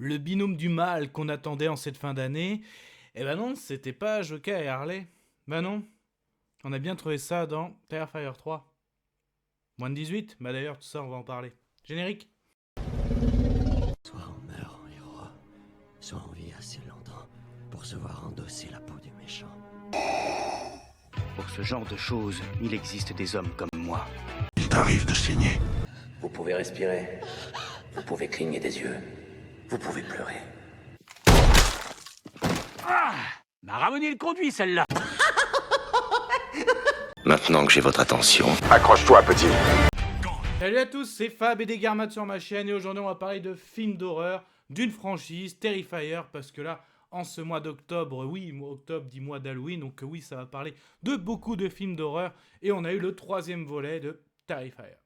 Le binôme du mal qu'on attendait en cette fin d'année, eh ben non, c'était pas Joker et Harley. Ben non, on a bien trouvé ça dans Terrifier 3. Moins de 18, bah d'ailleurs tout ça on va en parler. Générique. Soit on meurt en héros, soit on vit assez longtemps pour se voir endosser la peau du méchant. Pour ce genre de choses, il existe des hommes comme moi. Il t'arrive de saigner. Vous pouvez respirer. Vous pouvez cligner des yeux. Vous pouvez pleurer. M'a ramené le conduit, celle-là. Maintenant que j'ai votre attention. Accroche-toi, petit. Salut à tous, c'est Fab et des Garmates sur ma chaîne et aujourd'hui on va parler de films d'horreur, d'une franchise, Terrifier, parce que là, en ce mois d'octobre, oui, octobre dit mois d'Halloween, donc oui, ça va parler de beaucoup de films d'horreur et on a eu le troisième volet de Terrifier.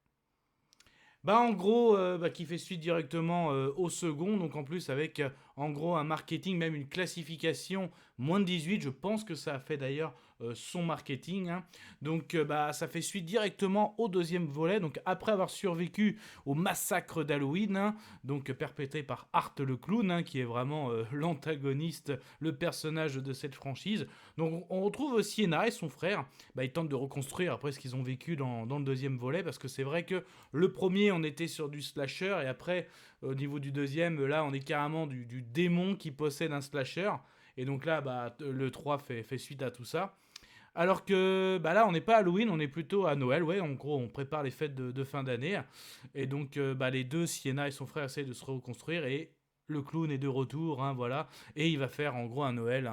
Bah en gros, qui fait suite directement au second, donc en plus avec en gros un marketing, même une classification moins de 18, je pense que ça a fait d'ailleurs son marketing, hein. Donc ça fait suite directement au deuxième volet, donc après avoir survécu au massacre d'Halloween, hein, donc perpétré par Art le clown, hein, qui est vraiment l'antagoniste, le personnage de cette franchise. Donc on retrouve Sienna et son frère, ils tentent de reconstruire après ce qu'ils ont vécu dans le deuxième volet, parce que c'est vrai que le premier, on était sur du slasher, et après, au niveau du deuxième, là, on est carrément du démon qui possède un slasher. Et donc là, le 3 fait suite à tout ça. Alors que là, on n'est pas à Halloween, on est plutôt à Noël. Ouais, en gros, on prépare les fêtes de fin d'année. Et donc, les deux, Sienna et son frère, essayent de se reconstruire. Et le clown est de retour, hein, voilà. Et il va faire, en gros, un Noël,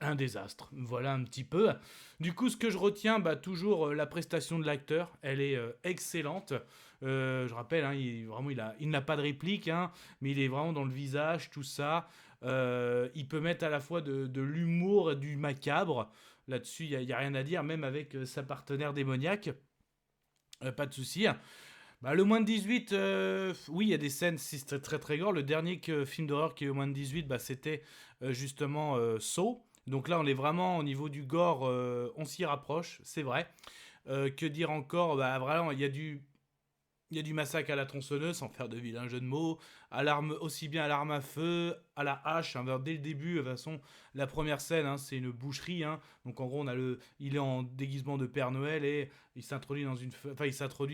un désastre. Voilà un petit peu. Du coup, ce que je retiens, toujours la prestation de l'acteur. Elle est excellente. Je rappelle, hein, il n'a pas de réplique, hein, mais il est vraiment dans le visage, tout ça. Il peut mettre à la fois de l'humour et du macabre. Là-dessus, il n'y a rien à dire, même avec sa partenaire démoniaque. Pas de souci. Le moins de 18, oui, il y a des scènes, si c'est très très gore. Le dernier film d'horreur qui est au moins de 18, c'était justement Saw. Donc là, on est vraiment au niveau du gore, on s'y rapproche, c'est vrai. Que dire encore? Vraiment, il y a du massacre à la tronçonneuse, sans faire de vilain jeu de mots, aussi bien à l'arme à feu, à la hache, hein, dès le début. De toute façon, la première scène, hein, c'est une boucherie, hein. Donc en gros, il est en déguisement de Père Noël et il s'introduit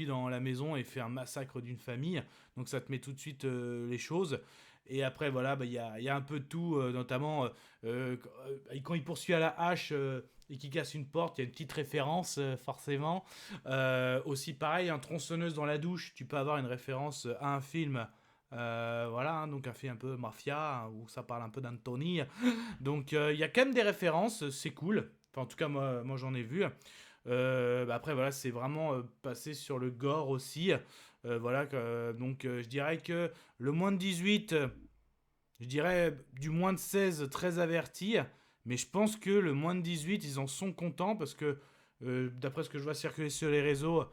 dans la maison et fait un massacre d'une famille. Donc ça te met tout de suite les choses. Et après, voilà, il y a un peu de tout, notamment quand il poursuit à la hache et qu'il casse une porte, il y a une petite référence, forcément. Aussi, pareil, un tronçonneuse dans la douche, tu peux avoir une référence à un film. Voilà, hein, donc un film un peu mafia, hein, où ça parle un peu d'Anthony. Donc il y a quand même des références, c'est cool. Enfin, en tout cas, moi j'en ai vu. Après, voilà, c'est vraiment passé sur le gore aussi. Voilà, donc je dirais que le moins de 18, je dirais du moins de 16 très averti. Mais je pense que le moins de 18, ils en sont contents parce que, d'après ce que je vois circuler sur les réseaux,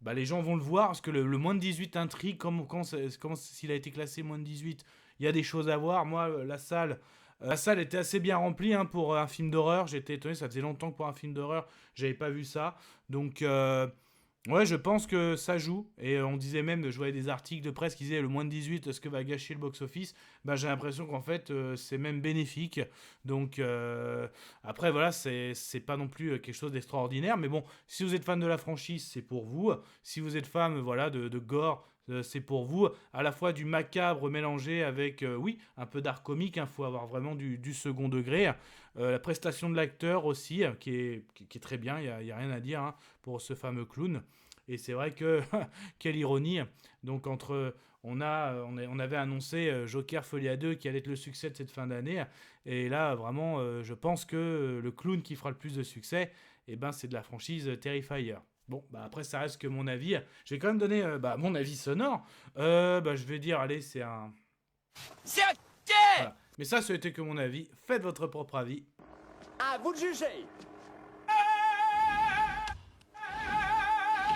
les gens vont le voir parce que le moins de 18 intrigue, comment s'il a été classé moins de 18, il y a des choses à voir. Moi, la salle était assez bien remplie, hein, pour un film d'horreur. J'étais étonné, ça faisait longtemps que pour un film d'horreur, j'avais pas vu ça. Donc, ouais, je pense que ça joue. Et on disait même, je voyais des articles de presse qui disaient le moins de 18, ce que va gâcher le box-office. J'ai l'impression qu'en fait, c'est même bénéfique. Donc, après, voilà, c'est pas non plus quelque chose d'extraordinaire. Mais bon, si vous êtes fan de la franchise, c'est pour vous. Si vous êtes fan, voilà, de gore, c'est pour vous. À la fois du macabre mélangé avec, oui, un peu d'art comique. Il faut avoir vraiment du second degré. La prestation de l'acteur aussi, qui est très bien. Il y a rien à dire, hein, pour ce fameux clown. Et c'est vrai que, quelle ironie. Donc, on avait annoncé Joker Folie à 2 qui allait être le succès de cette fin d'année. Et là, vraiment, je pense que le clown qui fera le plus de succès, c'est de la franchise Terrifier. Bon, après, ça reste que mon avis. Je vais quand même donner mon avis sonore. Je vais dire, allez, c'est un... C'est ok. Voilà. Mais ça n'était que mon avis. Faites votre propre avis. À vous de juger.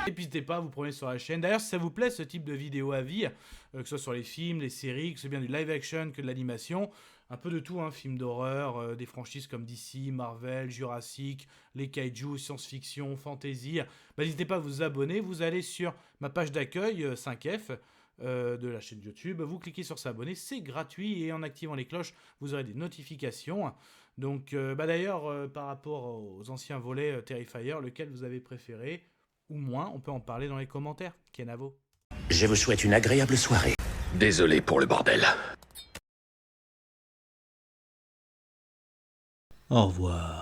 Et n'hésitez pas à vous promener sur la chaîne. D'ailleurs, si ça vous plaît ce type de vidéo avis, que ce soit sur les films, les séries, que ce soit bien du live action que de l'animation, un peu de tout, hein, films d'horreur, des franchises comme DC, Marvel, Jurassic, les kaiju, science-fiction, fantasy, n'hésitez pas à vous abonner. Vous allez sur ma page d'accueil 5F. de la chaîne YouTube. Vous cliquez sur s'abonner, c'est gratuit et en activant les cloches, vous aurez des notifications. Donc d'ailleurs, par rapport aux anciens volets Terrifier, lequel vous avez préféré ou moins, on peut en parler dans les commentaires. Kenavo. Je vous souhaite une agréable soirée. Désolé pour le bordel. Au revoir.